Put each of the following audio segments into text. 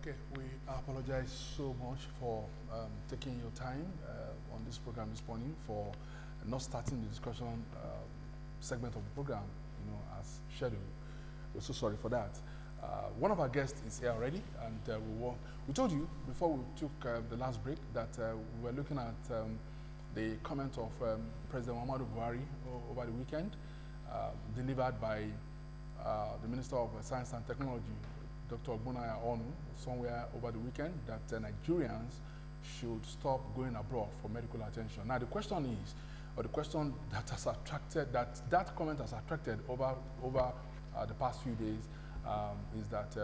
Okay, we apologize so much for taking your time on this program this morning, for not starting the discussion segment of the program, as scheduled. We're so sorry for that. One of our guests is here already, and we told you before we took the last break that we were looking at the comment of President Muhammadu Buhari over the weekend, delivered by the Minister of Science and Technology, Dr. Ogbonnaya Onu, somewhere over the weekend, that Nigerians should stop going abroad for medical attention. Now the question is, or the question that has attracted, that comment has attracted over the past few days, is that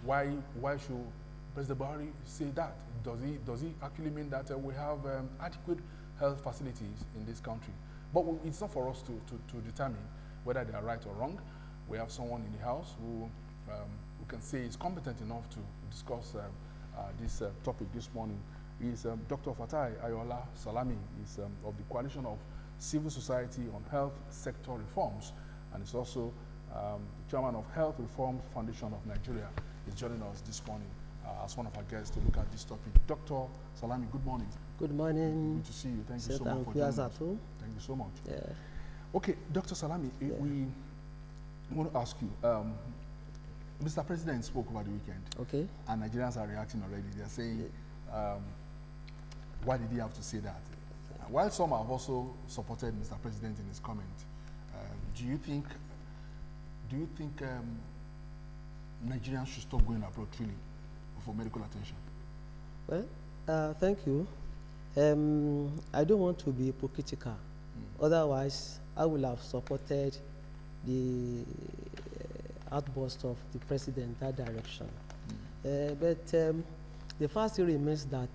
why should President Buhari say that? Does he actually mean that we have adequate health facilities in this country? But it's not for us to determine whether they are right or wrong. We have someone in the house who can say is competent enough to discuss this topic this morning. He's Dr. Fatai Ayola Salami. He's of the Coalition of Civil Society on Health Sector Reforms, and he's also chairman of Health Reform Foundation of Nigeria. He's joining us this morning as one of our guests to look at this topic. Dr. Salami, good morning. Good morning. Good to see you. Thank you so much for joining us. Thank you so much. Yeah. Okay, Dr. Salami, we want to ask you, Mr. President spoke over the weekend. Okay. And Nigerians are reacting already. They're saying, why did he have to say that? While some have also supported Mr. President in his comment, do you think Nigerians should stop going abroad truly for medical attention? Well, thank you. I don't want to be hypocritical. Otherwise, I will have supported the outburst of the president in that direction. But the fact still remains that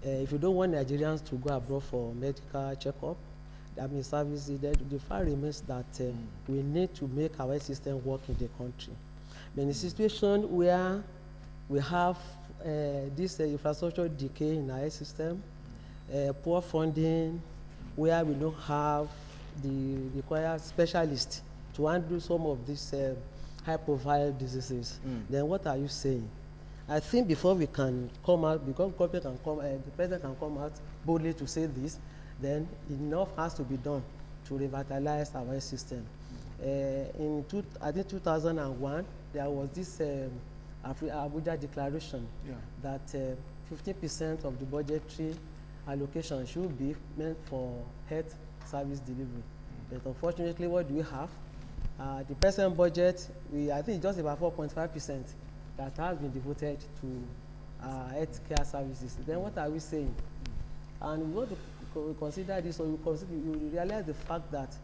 if you don't want Nigerians to go abroad for medical checkup, that means services, the fact remains that we need to make our system work in the country. But in a situation where we have this infrastructure decay in our system, poor funding, where we don't have the required specialists to handle some of these high-profile diseases, then what are you saying? I think before we can come out, because the president can come out boldly to say this, then enough has to be done to revitalize our health system. I think 2001, there was this Abuja declaration that 50% of the budgetary allocation should be meant for health service delivery. But unfortunately, what do we have? The present budget, I think it's just about 4.5% that has been devoted to health care services. Then what are we saying? And we want to consider this, or you realize the fact that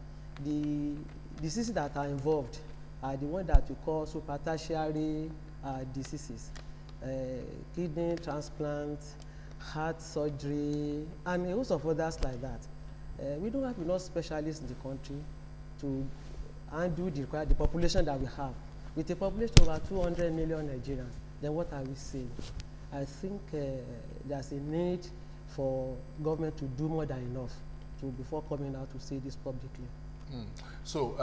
the diseases that are involved are the ones that we call super-tertiary diseases. Kidney transplant, heart surgery, and a host of others like that. We don't have enough specialists in the country to handle the population that we have. With a population of over 200 million Nigerians, then what are we saying? I think there's a need for government to do more than enough before coming out to say this publicly. So,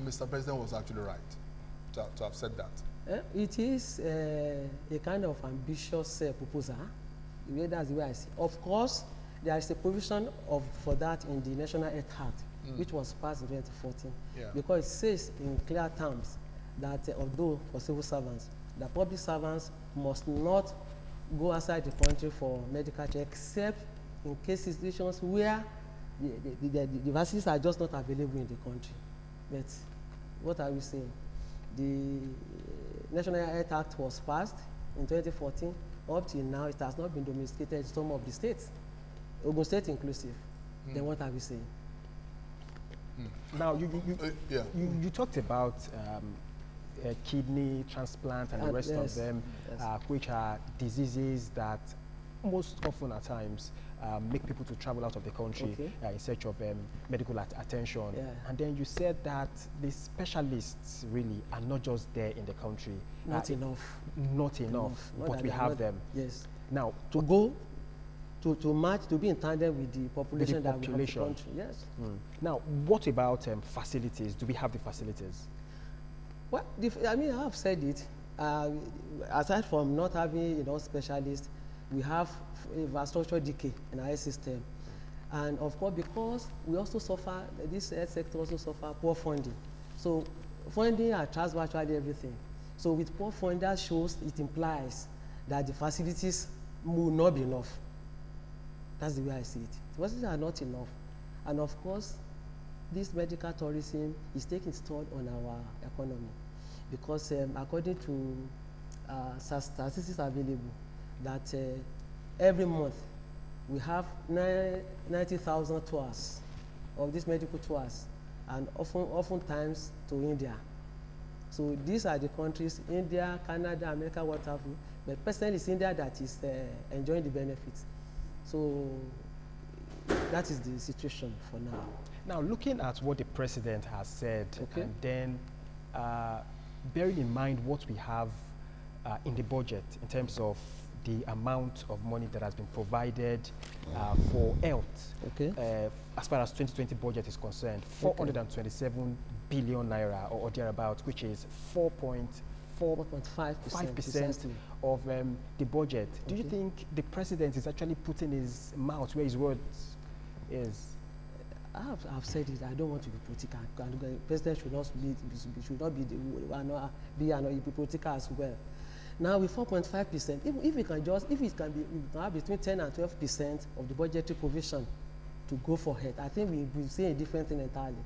Mr. President was actually right to have said that. It is a kind of ambitious proposal. That's the way I see it. Of course, there is a provision for that in the National Health Act, which was passed in 2014, because it says in clear terms that although for civil servants, the public servants must not go outside the country for medical care, except in situations where the vaccines are just not available in the country. But what are we saying? The National Health Act was passed in 2014. Up till now, it has not been domesticated in some of the states, Ogun State inclusive. Then what are we saying? Now, you talked about kidney transplant and the rest of them, which are diseases that most often at times make people to travel out of the country in search of medical attention. And then you said that the specialists really are not just there in the country. Not enough. Not enough, but we have them. Yes. Now, to go to match, to be in tandem with the population that we have in the country. Yes. Now, what about facilities? Do we have the facilities? Well, I mean, I have said it. Aside from not having specialists, we have infrastructure decay in our health system. And of course, because we also suffer, this health sector also suffer poor funding. So funding attracts virtually everything. So with poor funding, that shows, it implies that the facilities will not be enough. That's the way I see it. The facilities are not enough. And of course, this medical tourism is taking its toll on our economy. Because according to statistics available, that every month we have 90,000 tours of these medical tours, and oftentimes to India. So these are the countries, India, Canada, America, what have you. But personally, it's India that is enjoying the benefits. So that is the situation for now. Now, looking at what the president has said, okay, and then bearing in mind what we have in the budget in terms of the amount of money that has been provided for health, okay, as far as 2020 budget is concerned, 427 billion naira or thereabouts, which is 4.5% of the budget. Do you think the president is actually putting his mouth where his words is? I've said it. I don't want to be political. The president should not be political as well. Now with 4.5%, if it can have between 10 and 12% of the budgetary provision to go for health, I think we say a different thing entirely.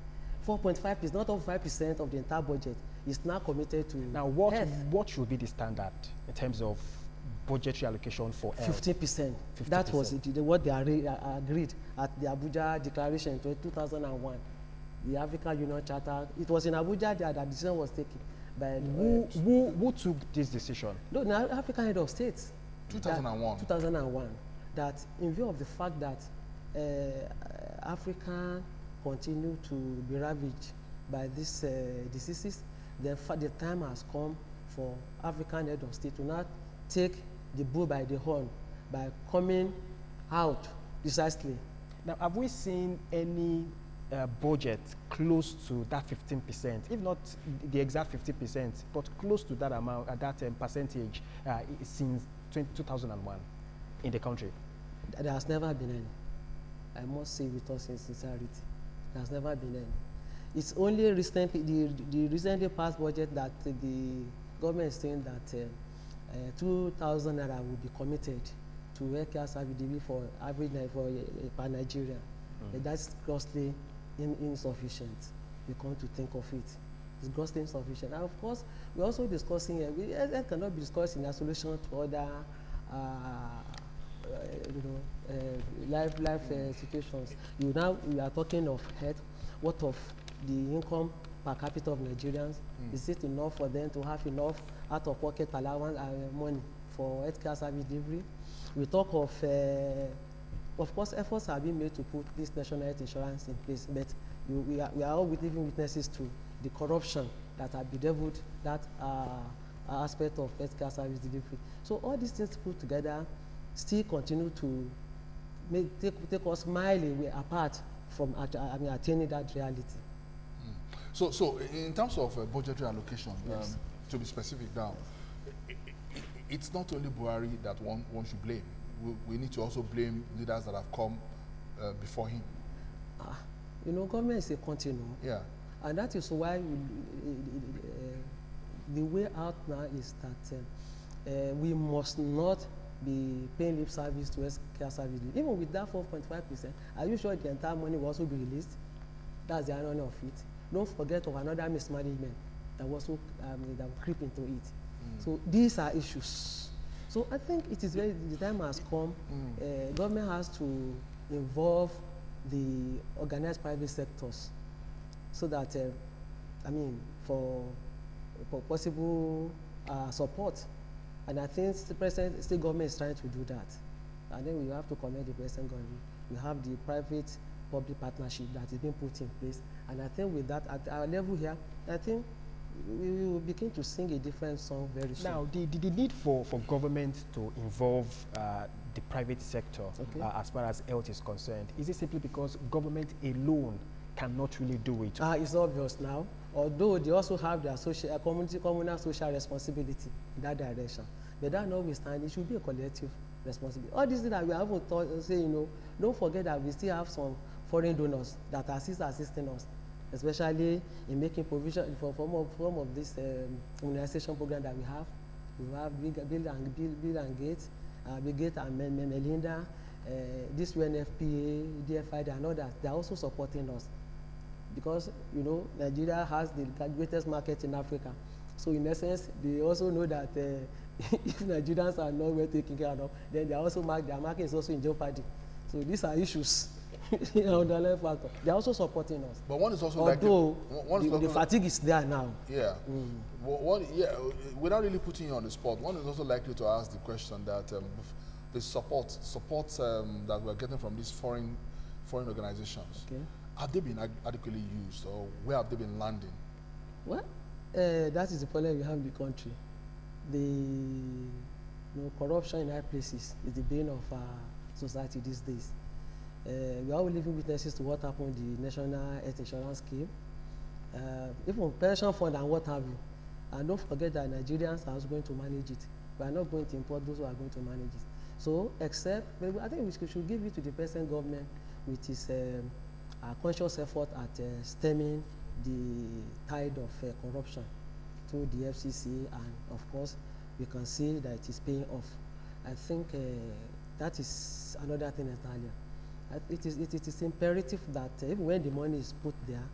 4.5% is not over 5% of the entire budget. Is now committed to now what should be the standard in terms of budgetary allocation for health? 15%. That was what they agreed at the Abuja Declaration in 2001. The African Union Charter. It was in Abuja that the decision was taken. But who took this decision? No, the African Head of States. 2001. 2001. That in view of the fact that Africa continue to be ravaged by these diseases, the time has come for African Head of State to not take the bull by the horn by coming out decisively. Now, have we seen any budget close to that 15%, if not the exact 50%, but close to that amount, that percentage since 2001 in the country? There has never been any. I must say with us in sincerity, there has never been any. It's only recently, the recently passed budget that the government is saying that 2,000 naira will be committed to healthcare service delivery for average per Nigeria. But that's grossly insufficient. We come to think of it. It's grossly insufficient. And of course, we're also discussing, health cannot be discussed in isolation to other life situations. We are talking of health. What of the income per capita of Nigerians? Is it enough for them to have enough out-of-pocket allowance money for healthcare service delivery? We talk of course, efforts are being made to put this national health insurance in place, but we are all living witnesses to the corruption that have bedeviled that aspect of healthcare service delivery. So all these things put together still continue to take us mile away apart from attaining that reality. So in terms of budgetary allocation, yes, to be specific now, it's not only Buhari that one should blame. We need to also blame leaders that have come before him. Government is a continuum. Yeah. And that is why the way out now is that we must not be paying lip service to healthcare service. Even with that 4.5%, are you sure the entire money will also be released? That's the irony of it. Don't forget of another mismanagement that also that will creep into it. So these are issues. So I think it is the time has come. Government has to involve the organized private sectors, so that for possible support. And I think the state government is trying to do that. And then we have to commend the present government. We have the private-public partnership that is being put in place. And I think with that, at our level here, I think we will begin to sing a different song very soon. Now, the need for government to involve the private sector as far as health is concerned, is it simply because government alone cannot really do it? It's obvious now. Although they also have their communal social responsibility in that direction. But that notwithstanding, it should be a collective responsibility. All these things that we haven't thought, say, don't forget that we still have some foreign donors that are assisting us, especially in making provision for form of this immunization program that we have. We have Bill and Gates, Bill Gates and Melinda, this UNFPA, DFI, and others. They are also supporting us because Nigeria has the greatest market in Africa. So in essence, they also know that if Nigerians are not well taken care of, then they are also their market is also in jeopardy. So these are issues. Underlying factor. They are also supporting us. But one is also although the fatigue is there now. Yeah. Without really putting you on the spot, one is also likely to ask the question that the support that we're getting from these foreign organizations, have they been adequately used, or where have they been landing? Well, that is the problem we have in the country. The corruption in high places is the bane of our society these days. We are all living witnesses to what happened in the National Health Insurance Scheme, even pension fund and what have you. And don't forget that Nigerians are also going to manage it. We are not going to import those who are going to manage it. So, except, I think we should give it to the present government with its conscious effort at stemming the tide of corruption through the FCC, and of course, we can see that it is paying off. I think that is another thing entirely. It is imperative that even when the money is put there,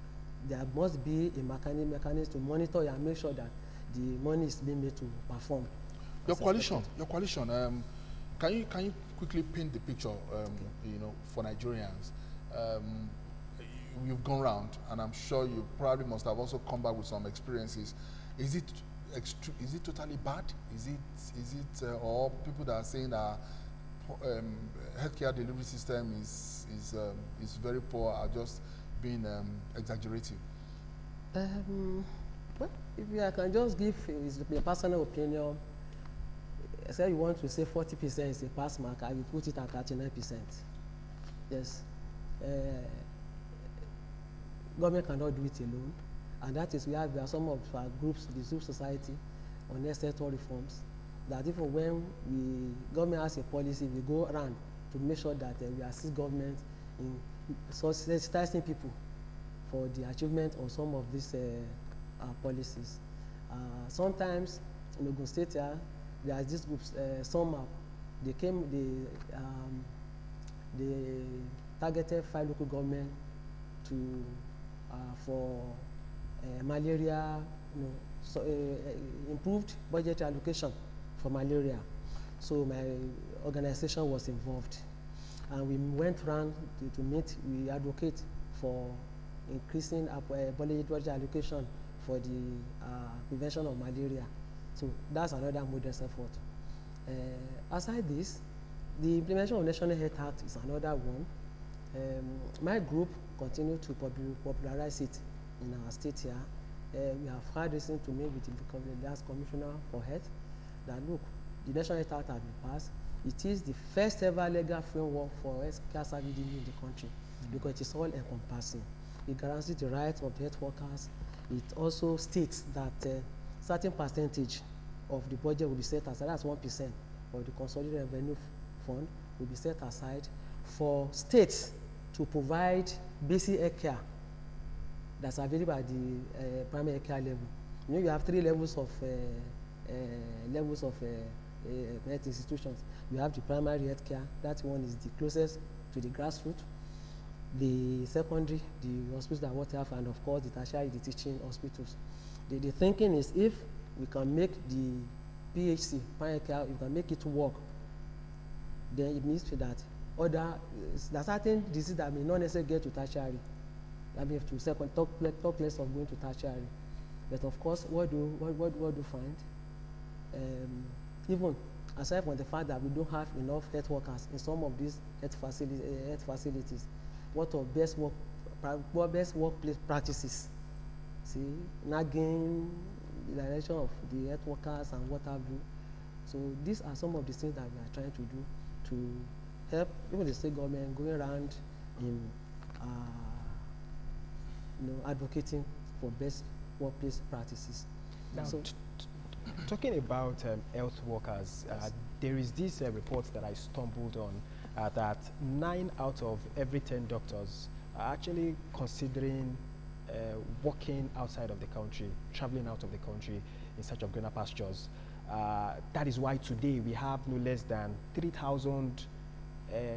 there must be a mechanism to monitor and make sure that the money is being made to perform. Your coalition. Can you quickly paint the picture, for Nigerians? You've gone round, and I'm sure you probably must have also come back with some experiences. Is it totally bad? Is it or people that are saying that healthcare delivery system is very poor are just being exaggerative? Well, if I can just give a personal opinion, say you want to say 40% is a pass mark, I will put it at 39%. Yes. Government cannot do it alone, and that is where there are some of our groups, the civil society, on sector reforms, that even when government has a policy, we go around to make sure that we assist government in sensitizing people for the achievement of some of these policies. Sometimes in Ogun State here, there are these groups, somehow, they targeted 5 local government for malaria, improved budget allocation for malaria. So my organization was involved, and we went around to meet. We advocate for increasing budget allocation for the prevention of malaria. So that's another modest effort. Aside this, the implementation of National Health Act is another one. My group continued to popularize it in our state here. We have had reason to meet with the last commissioner for health that look, the National Health Act has been passed. It is the first ever legal framework for healthcare services in the country because it is all encompassing. It guarantees the rights of the health workers. It also states that certain percentage of the budget will be set aside, that's 1% of the consolidated revenue fund will be set aside for states to provide basic health care that's available at the primary health care level. You have 3 levels of health institutions. You have the primary health care, that one is the closest to the grassroots. The secondary, the hospitals that what have, and of course the tertiary, the teaching hospitals. The thinking is if we can make the PHC, primary care, we can make it work, then it means that there are certain diseases that may not necessarily get to tertiary. I mean, to second, talk less of going to tertiary. But of course, what do you find? Even aside from the fact that we don't have enough health workers in some of these health facilities, what are best workplace practices? See, nagging, the direction of the health workers and what have you. So these are some of the things that we are trying to do to help even the state government going around in advocating for best workplace practices. Now, So, talking about health workers, Yes. there is this report that I stumbled on that 9 out of every 10 doctors are actually considering working outside of the country, traveling out of the country in search of greener pastures. That is why today we have no less than 3,000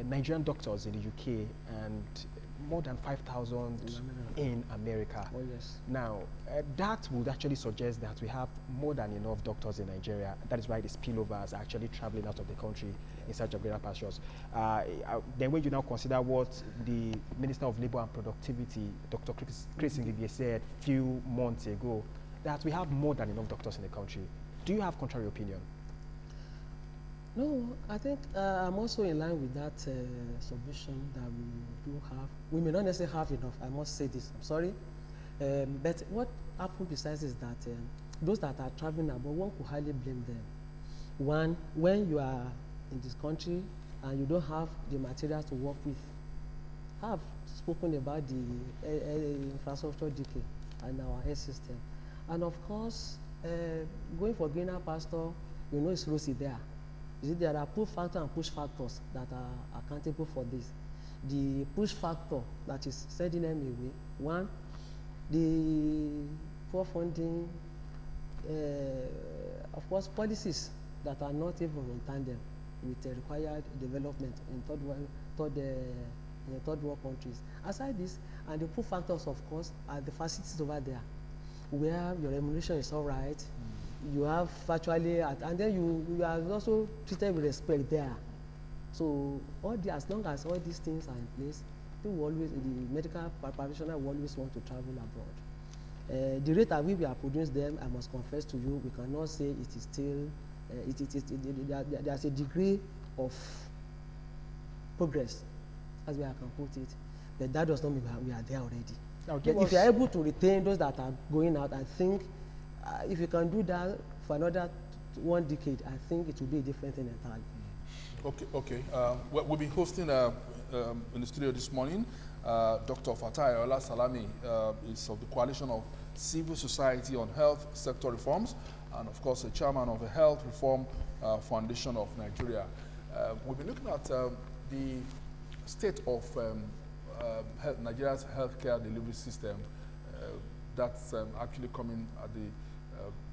Nigerian doctors in the UK and more than 5,000 in America. oh yes. Now, that would actually suggest that we have more than enough doctors in Nigeria. That is why the spillovers are actually traveling out of the country in search of greener pastures. Then when you now consider what the Minister of Labour and Productivity, Dr. Chris Ngige, said a few months ago, that we have more than enough doctors in the country. Do you have contrary opinion? No, I think I'm also in line with that submission that we do have. We may not necessarily have enough, I must say this, I'm sorry. But what happens besides is that those that are traveling abroad, one could highly blame them. One, when you are in this country and you don't have the materials to work with, I've spoken about the infrastructure decay and our health system. And of course, going for greener pasture, it's rosy there. You see, there are pull factors and push factors that are accountable for this. The push factor that is sending them away, one, the poor funding, of course, policies that are not even in tandem with the required development in third world countries. Aside this, and the pull factors, of course, are the facilities over there, where your remuneration is all right. You have virtually, and then you are also treated with respect there. So as long as all these things are in place, the medical practitioner will always want to travel abroad. The rate at which we are producing them, I must confess to you, we cannot say it is still, there's a degree of progress, as we can put it, but that does not mean we are there already. But if you are able to retain those that are going out, I think if you can do that for another 1 decade, I think it will be a different thing entirely. Okay. We'll be hosting in the studio this morning. Dr. Fatai Ola Salami is of the Coalition of Civil Society on Health Sector Reforms, and of course, the chairman of the Health Reform Foundation of Nigeria. We've been looking at the state of Nigeria's healthcare delivery system. That's actually coming at the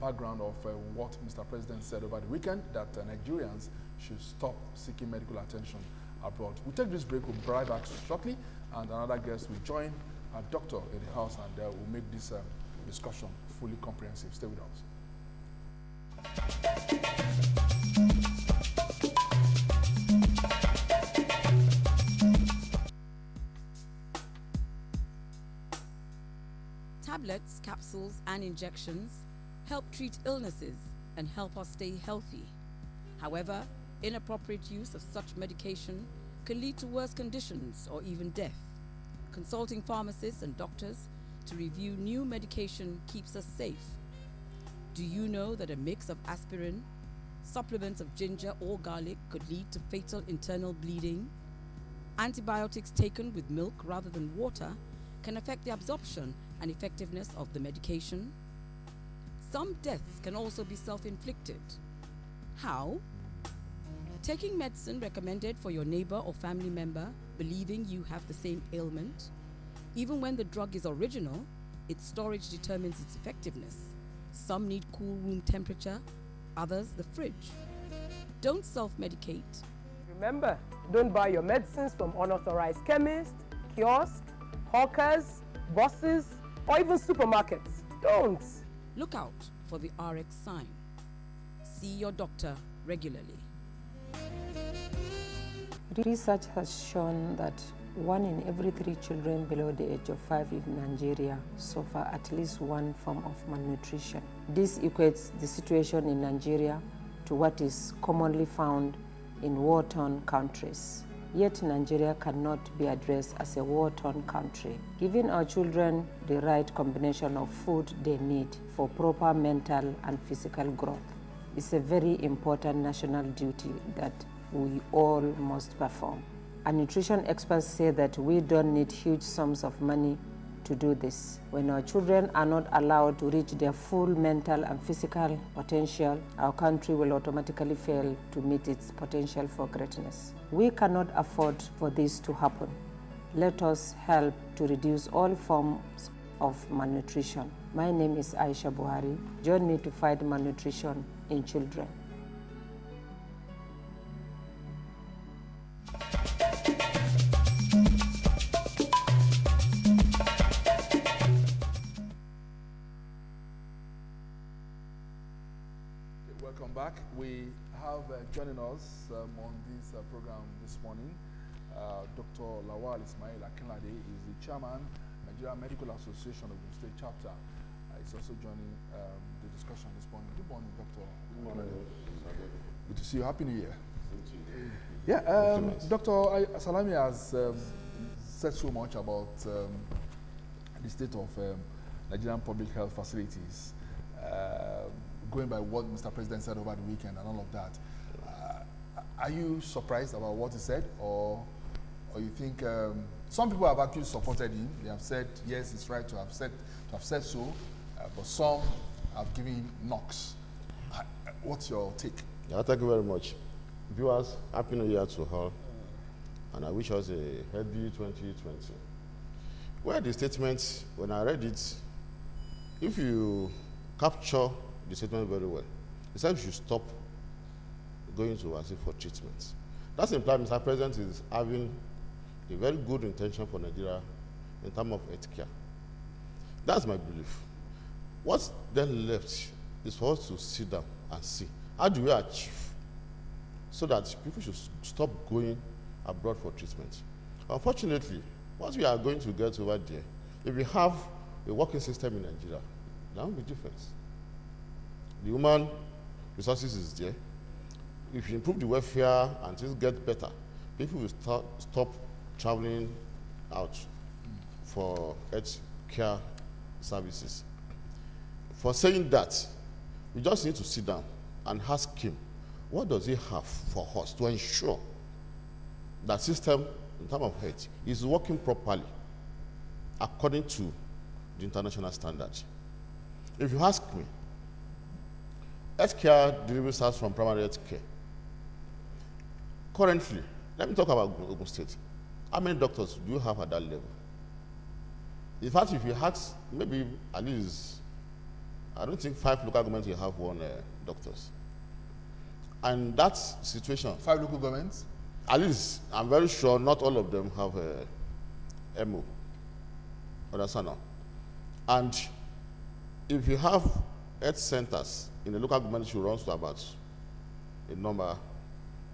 background of what Mr. President said over the weekend, that Nigerians should stop seeking medical attention abroad. We'll take this break, we'll be right back shortly, and another guest will join a doctor in the house, and we'll make this discussion fully comprehensive. Stay with us. Tablets, capsules, and injections help treat illnesses and help us stay healthy. However, inappropriate use of such medication can lead to worse conditions or even death. Consulting pharmacists and doctors to review new medication keeps us safe. Do you know that a mix of aspirin, supplements of ginger or garlic could lead to fatal internal bleeding? Antibiotics taken with milk rather than water can affect the absorption and effectiveness of the medication. Some deaths can also be self-inflicted. How? Taking medicine recommended for your neighbor or family member, believing you have the same ailment. Even when the drug is original, its storage determines its effectiveness. Some need cool room temperature, others the fridge. Don't self-medicate. Remember, don't buy your medicines from unauthorized chemists, kiosks, hawkers, buses, or even supermarkets. Don't. Look out for the RX sign. See your doctor regularly. Research has shown that 1 in every 3 children below the age of 5 in Nigeria suffer at least one form of malnutrition. This equates the situation in Nigeria to what is commonly found in war-torn countries. Yet Nigeria cannot be addressed as a war-torn country. Giving our children the right combination of food they need for proper mental and physical growth is a very important national duty that we all must perform. And nutrition experts say that we don't need huge sums of money to do this. When our children are not allowed to reach their full mental and physical potential, our country will automatically fail to meet its potential for greatness. We cannot afford for this to happen. Let us help to reduce all forms of malnutrition. My name is Aisha Buhari. Join me to fight malnutrition in children. Welcome back. We have joining us on this program this morning, Dr. Lawal Ismail Akinlade is the chairman, Nigeria Medical Association of the State Chapter. He's also joining the discussion this morning. Good morning, Dr. Good morning. Good to see you. Happy New Year. Yeah, Dr. Salami has said so much about the state of Nigerian public health facilities. Going by what Mr. President said over the weekend and all of that, are you surprised about what he said, or you think some people have actually supported him? They have said yes, it's right to have said so, but some have given him knocks. What's your take? Yeah, thank you very much, viewers. Happy New Year to all, and I wish us a healthy 2020. Well, the statement, when I read it, if you capture the statement very well, he said we should stop going to overseas for treatment. That implies Mr. President is having a very good intention for Nigeria in terms of health care. That's my belief. What's then left is for us to sit down and see how do we achieve so that people should stop going abroad for treatment. Unfortunately, what we are going to get over there, if we have a working system in Nigeria, that will be different. The human resources is there. If you improve the welfare and things get better, people will stop traveling out for health care services. For saying that, we just need to sit down and ask him, what does he have for us to ensure that system in terms of health is working properly according to the international standards? If you ask me, healthcare delivery starts from primary health care. Currently, let me talk about Ogun State. How many doctors do you have at that level? In fact, if you ask, maybe at least, I don't think 5 local governments will have 1 doctors. And that situation. 5 local governments? At least, I'm very sure not all of them have a MO. Understand now? And if you have health centers in the local government, should run to about a number,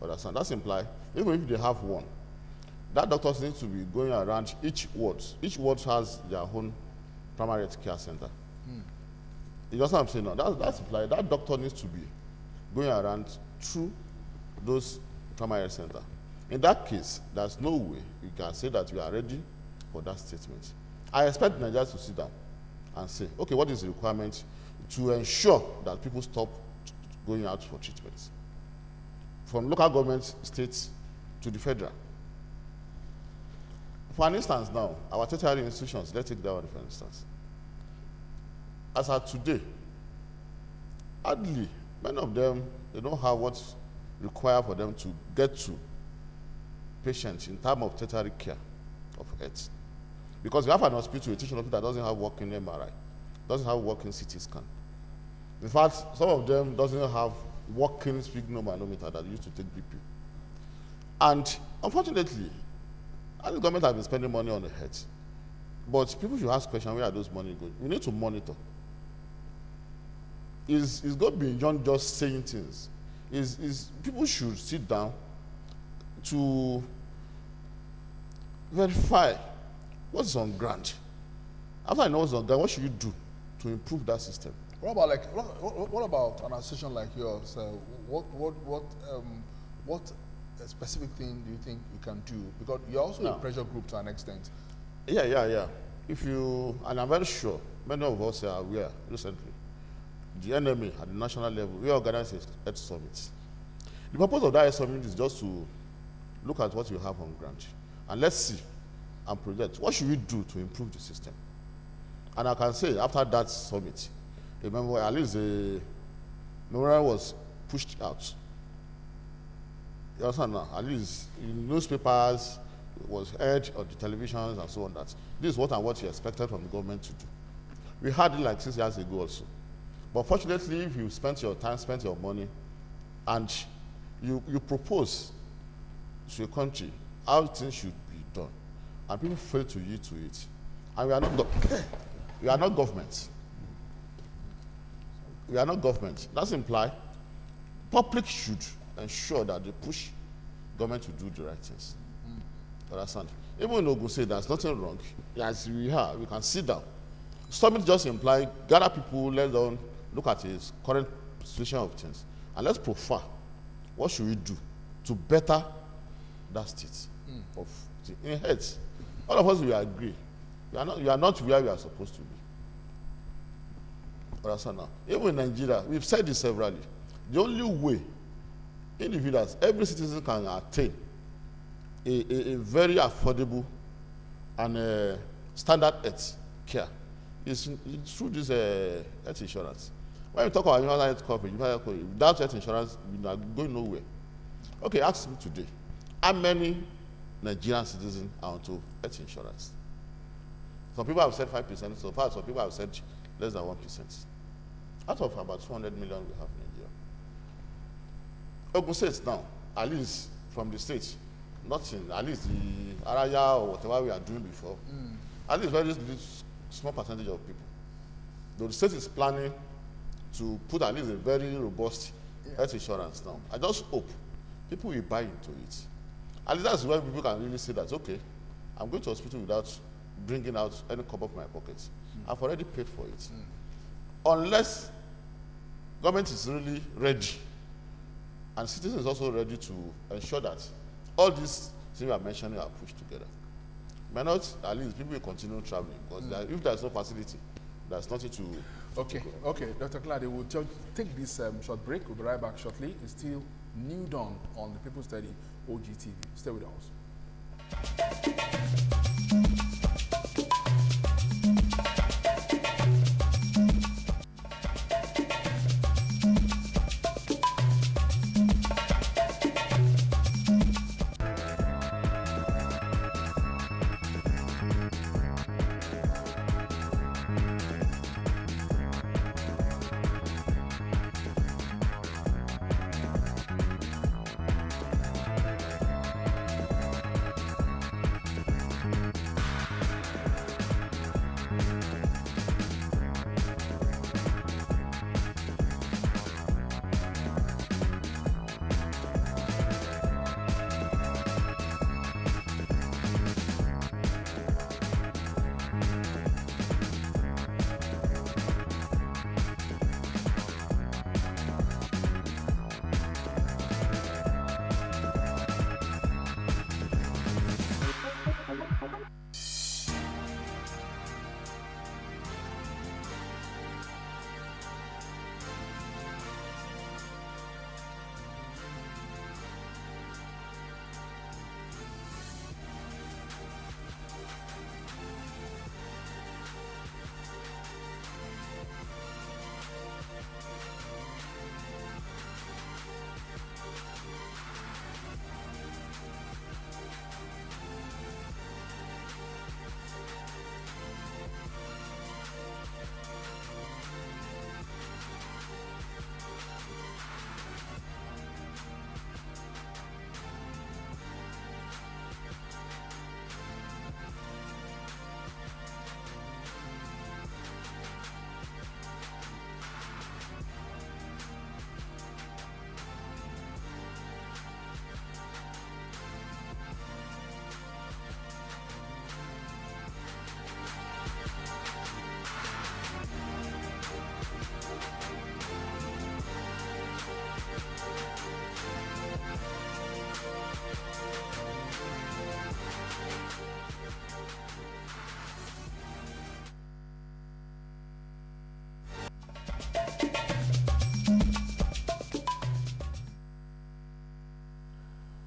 understand? That's implied, even if they have 1, that doctors need to be going around each ward. Each ward has their own primary health care center. You know what I'm saying now? That's implied. That doctor needs to be going around through those primary health center. In that case, there's no way you can say that we are ready for that statement. I expect Nigerians to sit down and say, okay, what is the requirement to ensure that people stop going out for treatment? From local government, states, to the federal. For an instance now, our tertiary institutions, let's take that one for instance. As of today, hardly, many of them, they don't have what's required for them to get to patients in terms of tertiary care of health. Because we have an hospital, a teaching hospital that doesn't have working MRI, doesn't have working CT scan. In fact, some of them doesn't have working sphygmomanometer that used to take BP. And unfortunately, the government has been spending money on the health. But people should ask questions, where are those money going? We need to monitor. It's going beyond just saying things. People should sit down to verify what's on ground. After I know what's on ground, what should you do to improve that system? What about an association like yours? What specific thing do you think you can do? Because you're also a pressure group to an extent. Yeah. And I'm very sure many of us are aware recently, the NMA at the national level, we organize a health summit. The purpose of that health summit is just to look at what you have on ground. And let's see and project what should we do to improve the system. And I can say after that summit, remember at least the memorial was pushed out. You understand now? At least in newspapers, it was aired on the televisions and so on. That this is what you expected from the government to do. We had it like 6 years ago also. But fortunately, if you spent your time, spent your money, and you propose to a country how things should be done, and people fail to yield to it, and we are not government. We are not government. That's imply public should ensure that they push government to do the right things. Understand? Even in Ogun State, there's nothing wrong. As we can sit down. Summit just imply gather people, let them look at the current situation of things, and let's profile what should we do to better that state of the in heads. All of us will agree. You are not where we are supposed to be. Understand now? Even in Nigeria, we've said this severally. The only way individuals, every citizen can attain a very affordable and standard health care is through this health insurance. When we talk about universal health coverage, without health insurance, we are going nowhere. Okay, ask me today, how many Nigerian citizens are onto health insurance? Some people have said 5%, so far some people have said less than 1%. Out of about 200 million we have in Nigeria. Ogun State now, at least from the state, nothing, at least the Araya or whatever we are doing before, at least very small percentage of people. Though the state is planning to put at least a very robust health insurance now. I just hope people will buy into it. At least that's where people can really say that, okay, I'm going to hospital without bringing out any cover of my pockets. I've already paid for it. Unless government is really ready, and citizens is also ready to ensure that all these things we are mentioning are pushed together. May not, at least people will continue traveling, because if there's no facility, there's nothing to... Okay, Dr. Clade, we'll take this short break. We'll be right back shortly. It's still Newdawn on the People's Study OGTV. Stay with us.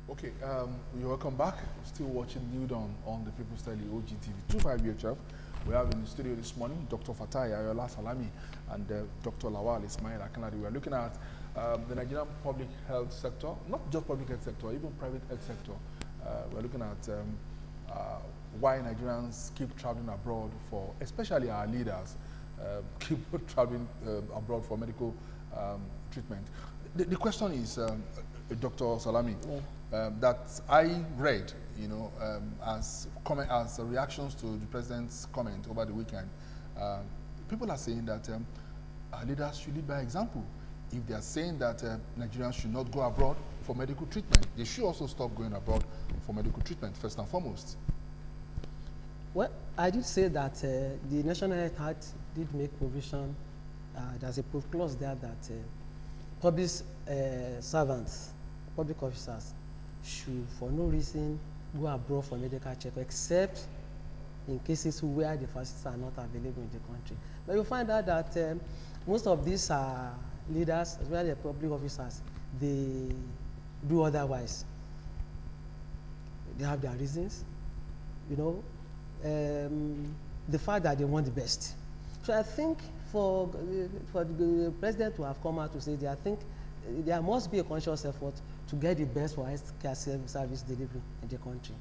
Okay, you're welcome back. Still watching Newdawn on the People's Study OGTV 25 UHF. We have in the studio this morning Dr. Fatai Ayola Salami and Dr. Lawal Ismail Akanadi. We are looking at the Nigerian public health sector, not just public health sector, even private health sector. We're looking at why Nigerians keep traveling abroad for, especially our leaders, keep traveling abroad for medical treatment. The question is, Dr. Salami, that I read, you know, as reactions to the president's comment over the weekend. People are saying that our leaders should lead by example. If they are saying that Nigerians should not go abroad for medical treatment, they should also stop going abroad for medical treatment, first and foremost. Well, I did say that the National Health Act did make provision. There's a clause there that public servants, public officers, should for no reason go abroad for medical check, except in cases where the facilities are not available in the country. But you find out that most of these leaders, as well as the public officers, they do otherwise. They have their reasons, you know, the fact that they want the best. So I think for the president to have come out to say that, I think there must be a conscious effort to get the best for healthcare service delivery in the country.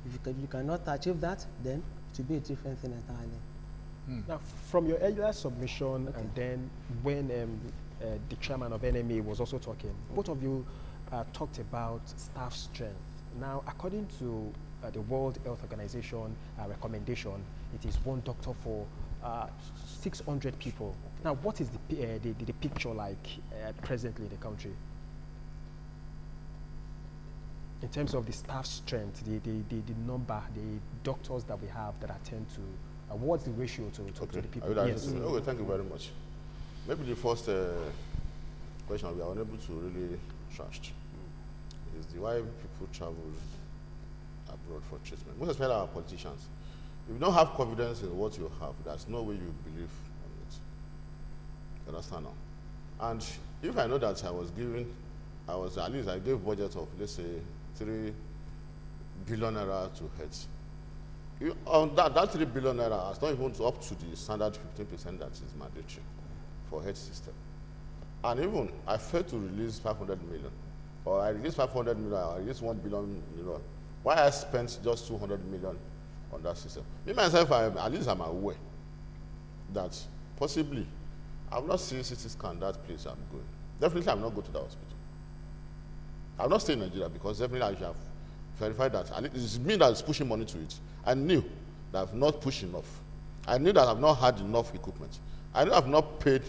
If you cannot achieve that, then it will be a different thing entirely. Now, from your earlier submission, and then when the chairman of NMA was also talking, both of you talked about staff strength. Now, according to the World Health Organization recommendation, it is 1 doctor for 600 people. Now, what is the picture like presently in the country? In terms of the staff strength, the number, the doctors that we have that attend to, what's the ratio to the people? Yes. Okay, thank you very much. Maybe the first question we are unable to really trust is why people travel abroad for treatment. Most especially our politicians. If you don't have confidence in what you have, there's no way you believe on it. You understand now? And if I know that I gave budget of, let's say, 3 billion naira to health. On that 3 billion naira is not even up to the standard 15% that is mandatory for health system. And even I failed to release 500 million, or I released 500 million, or I released 1 billion, you know, why I spent just 200 million on that system? Me myself, at least I'm aware that possibly I've not seen CT scan that place I'm going. Definitely I'm not going to that hospital. I'll not stay in Nigeria because definitely I have verified that. And it's me that's pushing money to it. I knew that I've not pushed enough. I knew that I've not had enough equipment. I knew I've not paid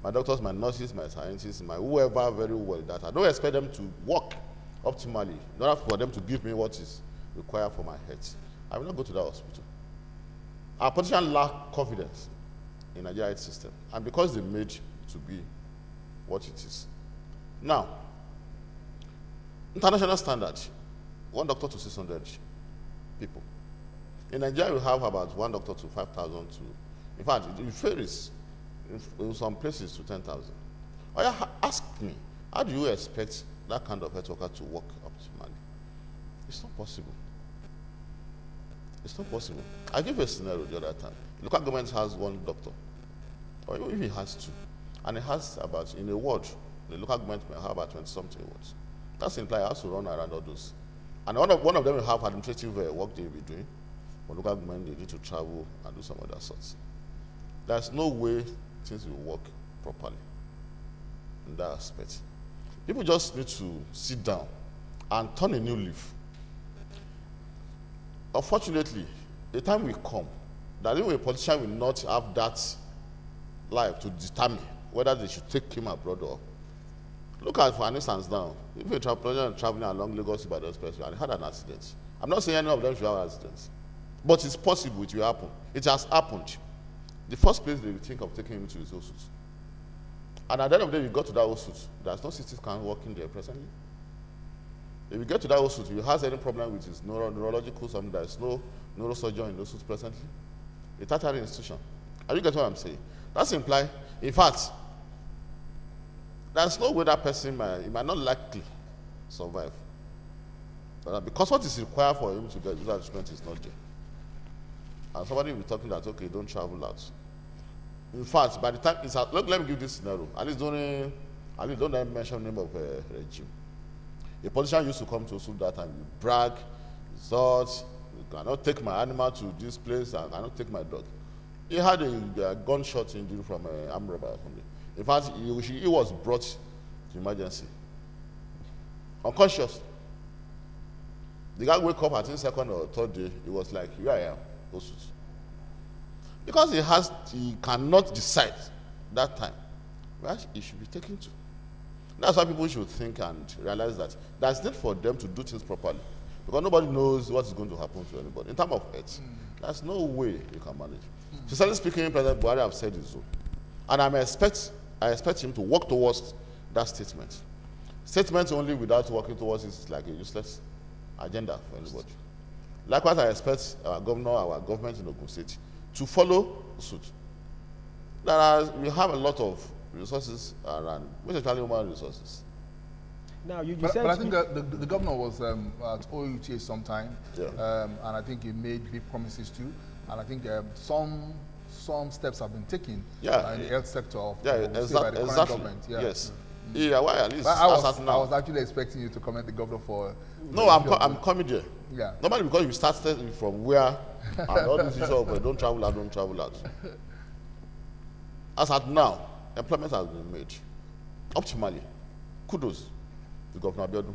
my doctors, my nurses, my scientists, my whoever very well, that I don't expect them to work optimally in order for them to give me what is required for my health. I will not go to that hospital. Our politicians lack confidence in the Nigerian health system, and because they made it to be what it is. Now, international standard, 1 doctor to 600 people. In Nigeria, we have about 1 doctor to 5,000 to, in fact, it varies in some places to 10,000. Ask me, how do you expect that kind of health worker to work optimally? It's not possible. It's not possible. I gave a scenario the other time. The local government has 1 doctor, or even if he has 2, and it has about, in a ward, the local government may have about 20-something wards. That's implied it has to run around all those. And one of them will have administrative work they will be doing. For local government, they need to travel and do some other sorts. There's no way things will work properly in that aspect. People just need to sit down and turn a new leaf. Unfortunately, the time will come that even a politician will not have that life to determine whether they should take him abroad or. Look at, for instance, now, if a politician traveling along Lagos by those person and he had an accident, I'm not saying any of them should have accidents, but it's possible it will happen. It has happened. The first place they will think of taking him to is Osut. And at the end of the day, you got to that Osut, there's no CT scan working there presently. If you get to that Osut, if he has any problem with his neurological something, there's no neurosurgeon in Osut presently. A tertiary institution. Are you getting what I'm saying? That's implied. In fact, there's no way that person might not likely survive. But because what is required for him to get that treatment is not there. and somebody will be talking that, okay, don't travel out. In fact, by the time it's out, look, let me give this scenario. At least don't mention the name of a regime. A politician used to come to Osu that time, you brag, resort, you cannot take my animal to this place, I cannot take my dog. He had a gunshot injury from an armed robber or something. In fact, he was brought to emergency. Unconscious. The guy wake up at the second or third day, he was like, here I am, Osu. Because he cannot decide that time where he should be taken to. That's why people should think and realize that there's need for them to do things properly. Because nobody knows what is going to happen to anybody. In terms of health, there's no way you can manage. Sincerely speaking, President Buhari have said it so. And I expect him to work towards that statement. Statement only without working towards it is like a useless agenda for anybody. Likewise, I expect our government in Ogun State to follow suit. We have a lot of resources around, especially human resources. Now, you but, said... But I think the governor was at OUTA sometime, yeah. And I think he made big promises too. And I think some steps have been taken in the health sector of by the current government. Yeah. Yes. Yeah, why at least I was actually expecting you to comment the governor for... No, I'm coming there. Yeah. Normally because you started from where and all this issue of don't travel out. As at now, employment has been made. Optimally. Kudos to Governor Abiodun.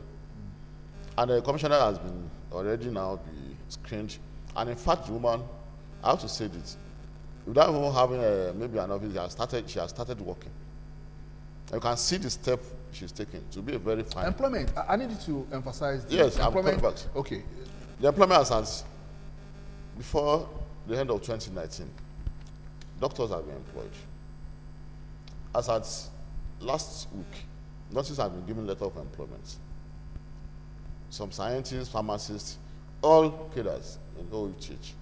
And the commissioner has been already now be screened. And in fact, the woman, I have to say this, without even having maybe an office, she has started working. You can see the step she's taking to be a very fine. Employment. I need you to emphasize this. Yes, employment. I'm coming back. Okay. The employment has, before the end of 2019, doctors have been employed. As at last week, nurses have been given letter of employment. Some scientists, pharmacists, all cadres in OUTH,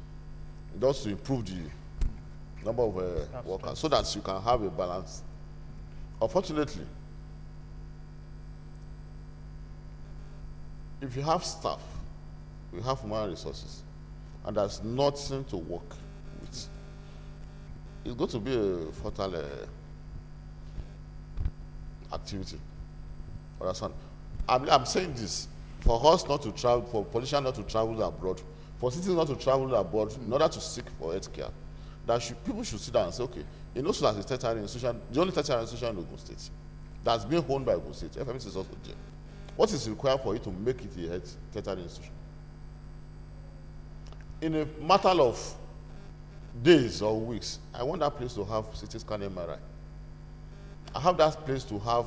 just to improve the number of workers so that you can have a balance. Unfortunately, if you have staff, you have human resources, and there's nothing to work with, it's going to be a fatal activity. Understand? I'm saying this for us not to travel, for politicians not to travel abroad, for citizens not to travel abroad in order to seek for health care. People should sit down and say, okay, in Osu as a tertiary institution, the only tertiary institution in Ogun State that's being owned by Ogun State, FMC is also there. What is required for you to make it a tertiary institution? In a matter of days or weeks, I want that place to have CT scan MRI. I have that place to have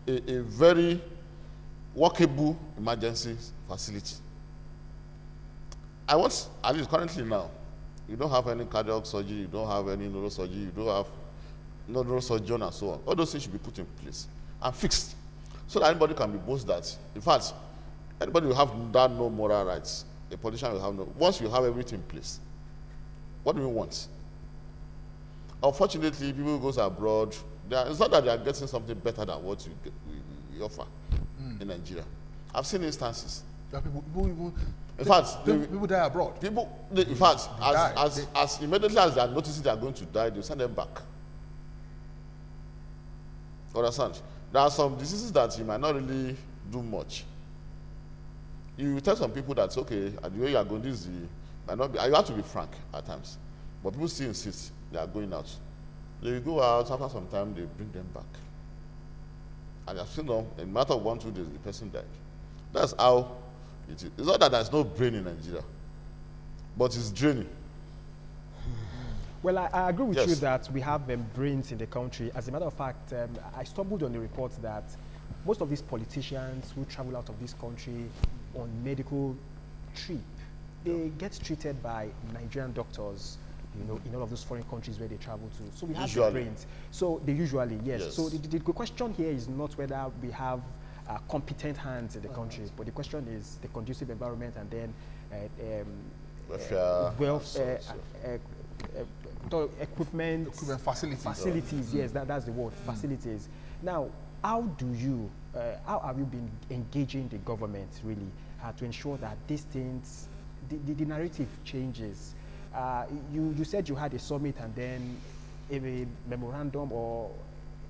a very workable emergency facility. I want, at least currently now, you don't have any cardiac surgery, you don't have any neurosurgery, you don't have neurosurgeon and so on. All those things should be put in place and fixed so that anybody can be boast that. In fact, anybody will have that no moral rights. A politician will have no. Once you have everything in place, what do we want? Unfortunately, people who go abroad, it's not that they are getting something better than what we offer in Nigeria. I've seen instances. People even, in fact, people die abroad. In fact, as immediately as they are noticing they are going to die, they send them back. Understand? There are some diseases that you might not really do much. You tell some people that's okay, and the way you are going, this might not be. You have to be frank at times, but people still insist they are going out. They go out, after some time they bring them back, and I've seen them in a matter of 1-2 days the person died. That's how it is. It's not that there's no brain in Nigeria, but it's draining. Well, I agree with you that we have brains in the country. As a matter of fact, I stumbled on the report that most of these politicians who travel out of this country on medical trip, they get treated by Nigerian doctors, you know, in all of those foreign countries where they travel to. So we have the brains. So they usually, yes. So the question here is not whether we have competent hands in the country, but the question is the conducive environment and then equipment facilities. Yes, that's the word, facilities. Now, how have you been engaging the government really to ensure that these things, the narrative changes? You said you had a summit and then a memorandum or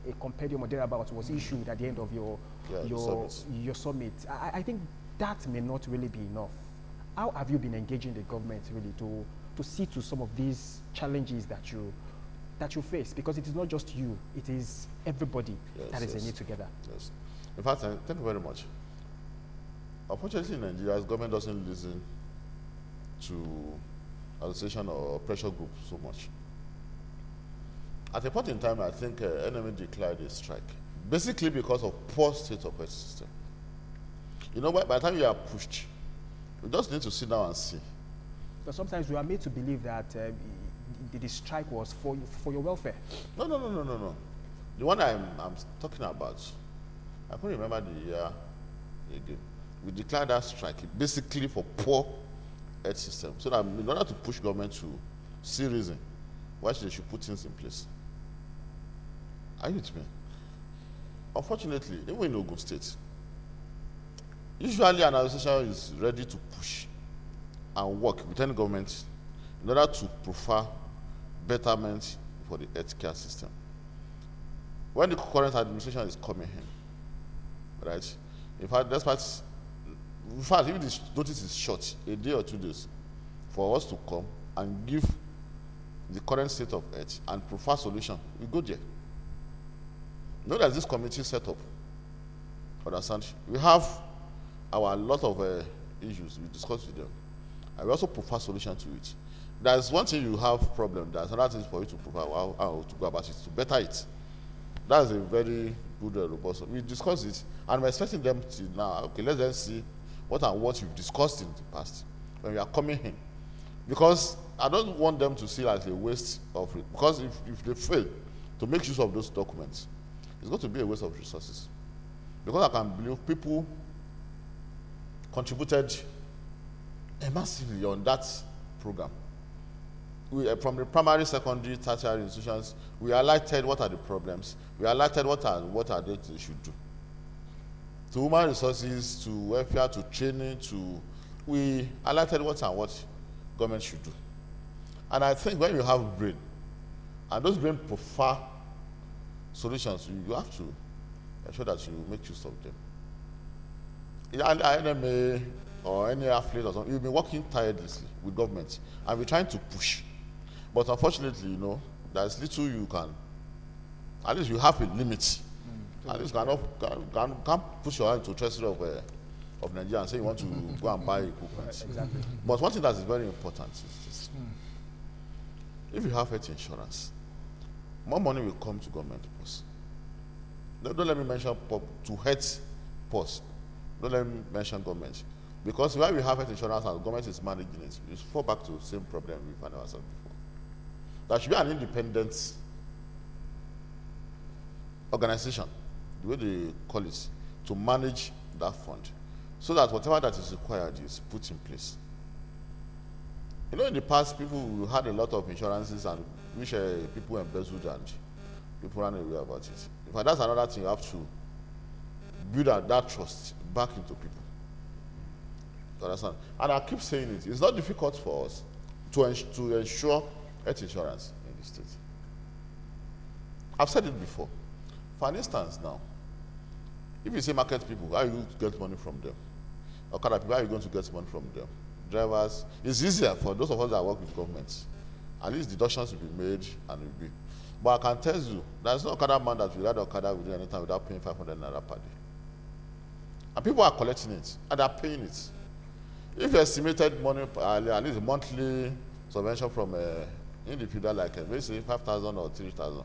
a compendium or thereabouts was issued at the end of your summit. I think that may not really be enough. How have you been engaging the government really to see to some of these challenges that you face? Because it is not just you, it is everybody that is in it together. Yes. In fact, thank you very much. Unfortunately, in Nigeria, the government doesn't listen to association or pressure group so much. At a point in time, I think NMA declared a strike, basically because of poor state of health system. You know, by the time you are pushed, you just need to sit down and see. But sometimes we are made to believe that the strike was for your welfare. No. The one I'm talking about, I can't remember the year again. We declared that strike basically for poor health system, so that in order to push government to see reason why they should put things in place. Are you with me? Unfortunately, even in Ogun State, usually an association is ready to push and work with any government in order to prefer betterment for the healthcare system. When the current administration is coming in, right? In fact, if this notice is short, a day or 2 days, for us to come and give the current state of health and prefer solution, we go there. You know that this committee set up. Understand? We have our lot of issues we discuss with them, and we also prefer solution to it. There's one thing you have problem. There's another thing for you to prefer how to go about it to better it. That's a very good robust. We discussed it, and we're expecting them to now. Okay, let's then see what you've discussed in the past when we are coming in, because I don't want them to see like a waste of it. Because if they fail to make use of those documents, it's going to be a waste of resources. Because I can believe people contributed massively on that program. From the primary, secondary, tertiary institutions, we highlighted what are the problems. We highlighted what are they should do. To human resources, to welfare, to training, we highlighted what government should do. And I think when you have brain, and those brain prefer solutions, you have to ensure that you make use of them. NMA or any affiliate or something, you've been working tirelessly with government, and we're trying to push. But unfortunately, you know, there's little you can, at least you have a limit. At least you can't push your hand to treasury of Nigeria and say you want to go and buy equipment. Exactly. But one thing that is very important is this. If you have health insurance, more money will come to government purse. Don't let me mention to health purse. Don't let me mention government. Because when we have health insurance and government is managing it, we fall back to the same problem we found ourselves before. There should be an independent organization, the way they call it, to manage that fund, so that whatever that is required is put in place. You know, in the past, people had a lot of insurances and which people embezzled and people ran away about it. In fact, that's another thing you have to build that trust back into people. You understand? And I keep saying it, it's not difficult for us to ensure health insurance in the state. I've said it before. For instance, now, if you say market people, how are you going to get money from them? Okada people, how are you going to get money from them? Drivers, it's easier for those of us that work with governments. At least deductions will be made and will be. But I can tell you, there's no Okada man that will ride Okada within any time without paying 500 naira per day. And people are collecting it, and they're paying it. If you estimated money, at least monthly subvention from individual like maybe say 5,000 or 3,000,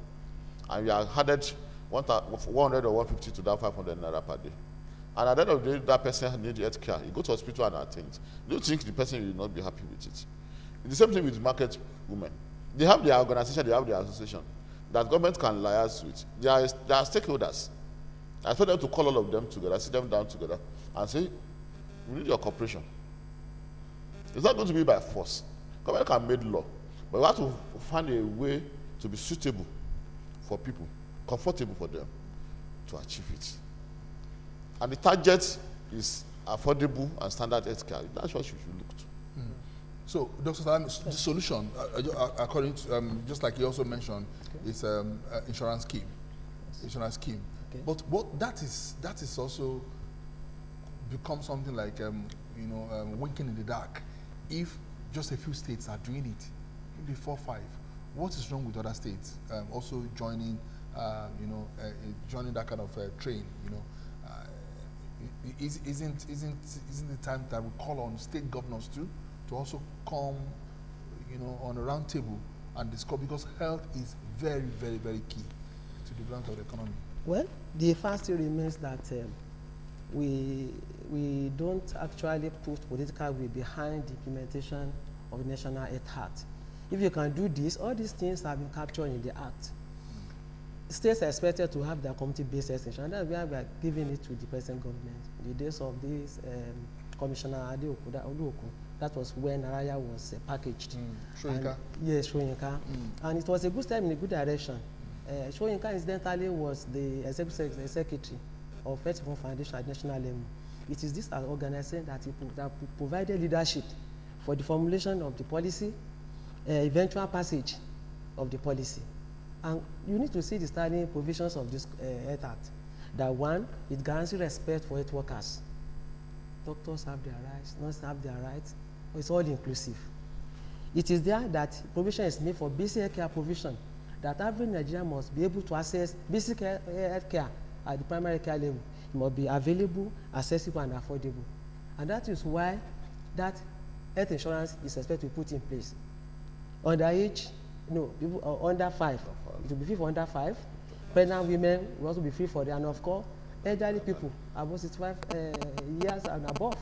and you are added 100 or 150 to that 500 naira per day. And at the end of the day, that person needs health care. You go to hospital and attend. Do you think the person will not be happy with it? It's the same thing with market women. They have their organization, they have their association that government can liaise with. They are stakeholders. I told them to call all of them together, sit them down together, and say, we need your cooperation. It's not going to be by force. Government can make law, but we have to find a way to be suitable for people, comfortable for them to achieve it. And the target is affordable and standard health care. That's what you should look to. So, Dr. Salam, the solution, according to, just like you also mentioned, is insurance scheme. Yes. Insurance scheme. Okay. But what that is also become something like, winking in the dark. If just a few states are doing it, maybe 4 or 5, what is wrong with other states also joining, joining that kind of train? Isn't the time that we call on state governors to also come, on a round table and discuss, because health is very, very, very key to the development of the economy? Well, the fact still remains that we don't actually put political will behind the implementation of the National Health Act. If you can do this, all these things have been captured in the Act. States are expected to have their community-based health insurance, and that's why we are giving it to the present government. In the days of this Commissioner Adeoku, that was when Araya was packaged. Shoyinka? Yes, Shoyinka. And it was a good step in a good direction. Shoyinka incidentally was the executive secretary of Health Reform Foundation at national level. It is this organization that provided leadership for the formulation of the policy, eventual passage of the policy. And you need to see the starting provisions of this Health Act. That one, it guarantees respect for health workers. Doctors have their rights, nurses have their rights. It's all inclusive. It is there that provision is made for basic health care provision, that every Nigerian must be able to access basic health care at the primary care level. It must be available, accessible, and affordable. And that is why that health insurance is expected to be put in place. Underage, people under 5, it will be free for under 5. Pregnant women will also be free for them, and of course, elderly people above 65 years and above.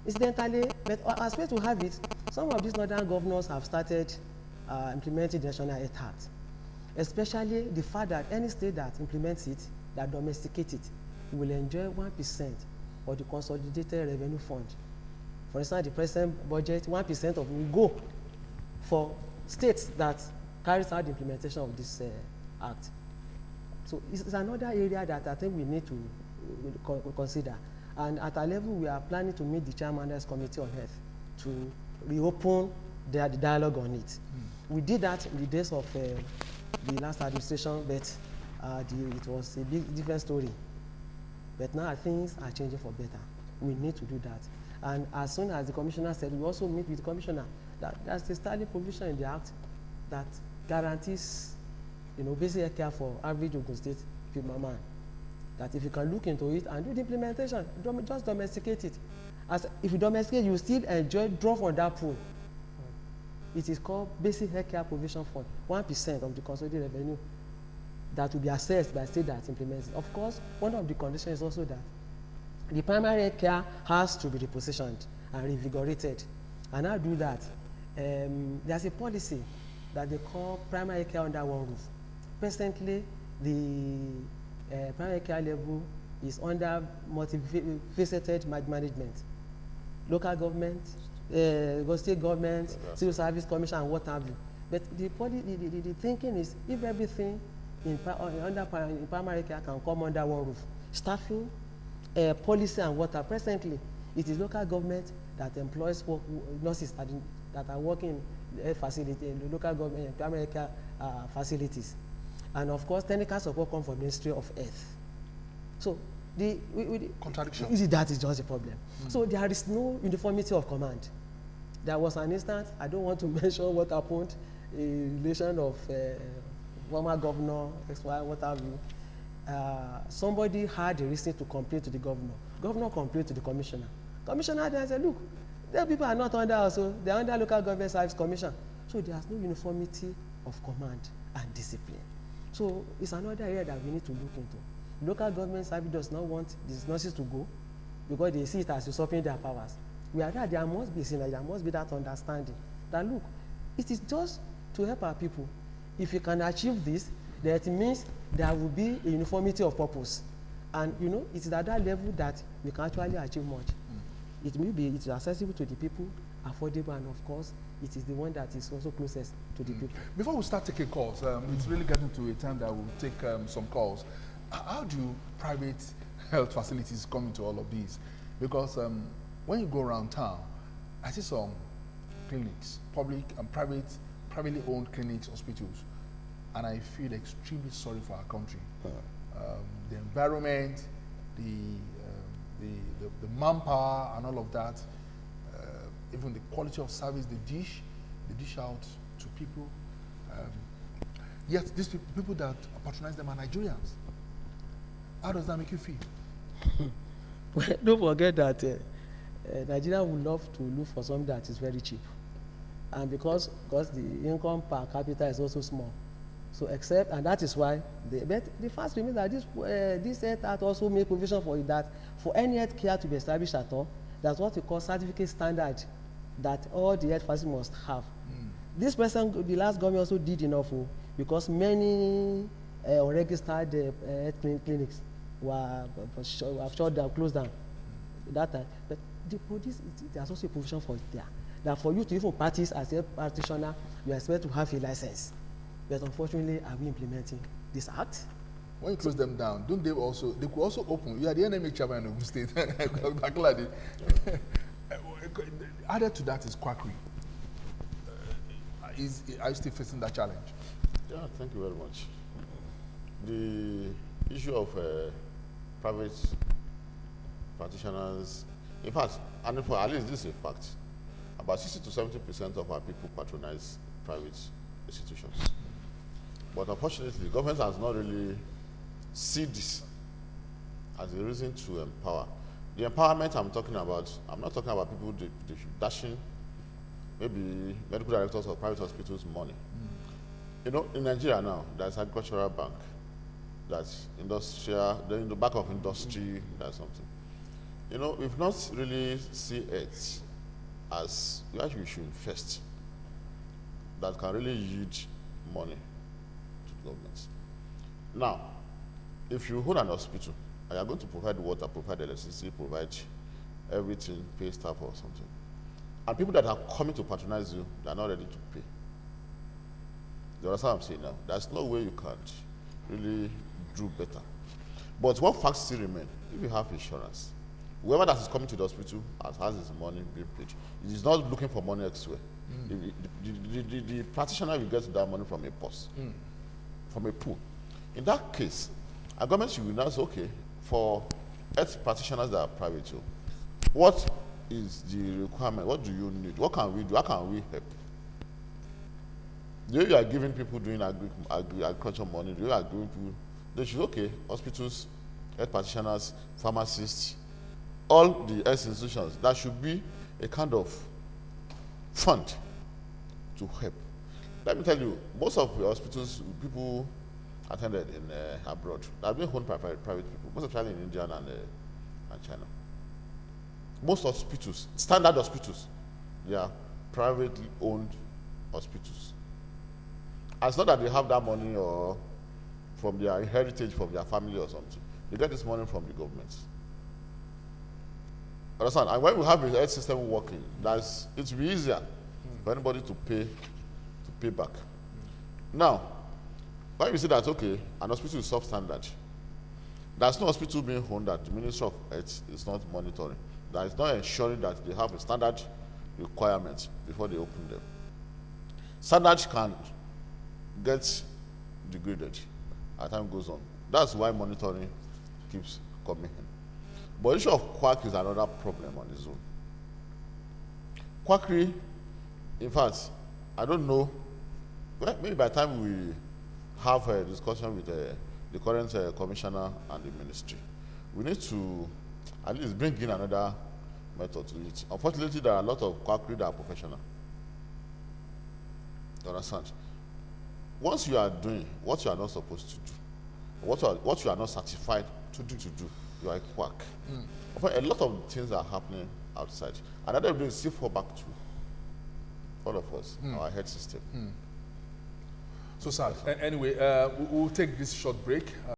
Incidentally, but as well to have it, some of these northern governors have started implementing the National Health Act, especially the fact that any state that implements it, that domesticates it, will enjoy 1% of the consolidated revenue fund. For instance, the present budget, 1% of it will go for states that carries out the implementation of this act. So it's another area that I think we need to consider. And at our level, we are planning to meet the Chairman's Committee on Health to reopen the dialogue on it. We did that in the days of the last administration, but it was a big different story. But now things are changing for better. We need to do that. And as soon as the commissioner said, we also meet with the commissioner, that's the starting provision in the act that guarantees, basic care for average Ogun State people man. That if you can look into it and do the implementation, just domesticate it. As if you domesticate, you still enjoy draw from that pool. It is called Basic Health Care Provision Fund, 1% of the consolidated revenue that will be assessed by state that implements it. Of course, one of the conditions is also that the primary health care has to be repositioned and revigorated. And how do that? There's a policy that they call primary care under one roof. Presently, the primary care level is under multifaceted management. Local government, state government, civil service commission, and what have you. But the thinking is, if everything in primary care can come under one roof, staffing, policy, and water. Presently, it is local government that employs nurses that are working in the facility, in the local government primary care facilities. And of course, technical support comes from the Ministry of Health. So the contradiction. That is just a problem. So there is no uniformity of command. There was an instance, I don't want to mention what happened, in relation of former governor, what have you. Somebody had a reason to complain to the governor. Governor complained to the commissioner. Commissioner then said, look, the people are not under also, they are under local government service commission. So there's no uniformity of command and discipline. So it's another area that we need to look into. Local government service does not want these nurses to go because they see it as usurping their powers. We are there, there must be that understanding that look, it is just to help our people. If you can achieve this, that means there will be a uniformity of purpose. And it is at that level that we can actually achieve much. It is accessible to the people, affordable, and of course, it is the one that is also closest to the people. Before we start taking calls, it's really getting to a time that we'll take some calls. How do private health facilities come into all of these? Because when you go around town, I see some clinics, public and privately owned clinics, hospitals, and I feel extremely sorry for our country. The environment, the manpower and all of that, even the quality of service they dish out to people. Yet these people that patronize them are Nigerians. How does that make you feel? Well, don't forget that Nigeria would love to look for something that is very cheap, and because the income per capita is also small, so and that is why the fact remains that this Health Act also make provision for it, that for any health care to be established at all, that's what we call certificate standard that all the health facilities must have. This person, the last government also did enough, because many unregistered health clinics were shut down, closed down that time. But there's also a provision for it there, that for you to even practice as a practitioner, you are expected to have a license. But unfortunately, are we implementing this act? When you close them down, don't they could also open? You are the NMA chairman of the state. Added to that is quackery. Are you still facing that challenge? Yeah, thank you very much. The issue of private practitioners, in fact, and for at least this is a fact, about 60 to 70% of our people patronize private institutions. But unfortunately, government has not really seen this as a reason to empower. The empowerment I'm talking about, I'm not talking about people dashing maybe medical directors of private hospitals money. You know, in Nigeria now, there's agricultural bank, that's industrial, then in the back of industry, that's something. You know, we've not really seen it as where we should invest that can really yield money to governments. Now, if you own an hospital and you're going to provide water, provide electricity, provide everything, pay staff or something, and people that are coming to patronize you, they're not ready to pay. You understand what I'm saying now? There's no way you can really do better. But what facts still remain? If you have insurance, whoever that is coming to the hospital has his money being paid. He is not looking for money elsewhere. The practitioner will get that money from a purse, from a pool. In that case, a government should now say, okay, for health practitioners that are private, what is the requirement? What do you need? What can we do? How can we help? The way you are giving people doing agriculture money, the way you are giving people, they should, okay, hospitals, health practitioners, pharmacists, all the health institutions, that should be a kind of fund to help. Let me tell you, most of the hospitals people attended in abroad, they have been owned by private people, most especially in India and China. Most hospitals, standard hospitals, they are privately owned hospitals. It's not that they have that money or from their heritage, from their family or something. They get this money from the government. Understand? And when we have a health system working, it will be easier for anybody to pay back. Now, when we say that, okay, an hospital is substandard, there's no hospital being owned that the Ministry of Health is not monitoring. That is not ensuring that they have a standard requirement before they open them. Standards can get degraded as time goes on. That's why monitoring keeps coming in. But the issue of quack is another problem on its own. Quackery, in fact, I don't know, maybe by the time we have a discussion with the current commissioner and the ministry, we need to at least bring in another method to it. Unfortunately, there are a lot of quackery that are professional. You understand? Once you are doing what you are not supposed to do, what you are not certified to do, you are a quack. A lot of things are happening outside. Another thing is still fall back to all of us, our health system. So, sir, anyway, we'll take this short break.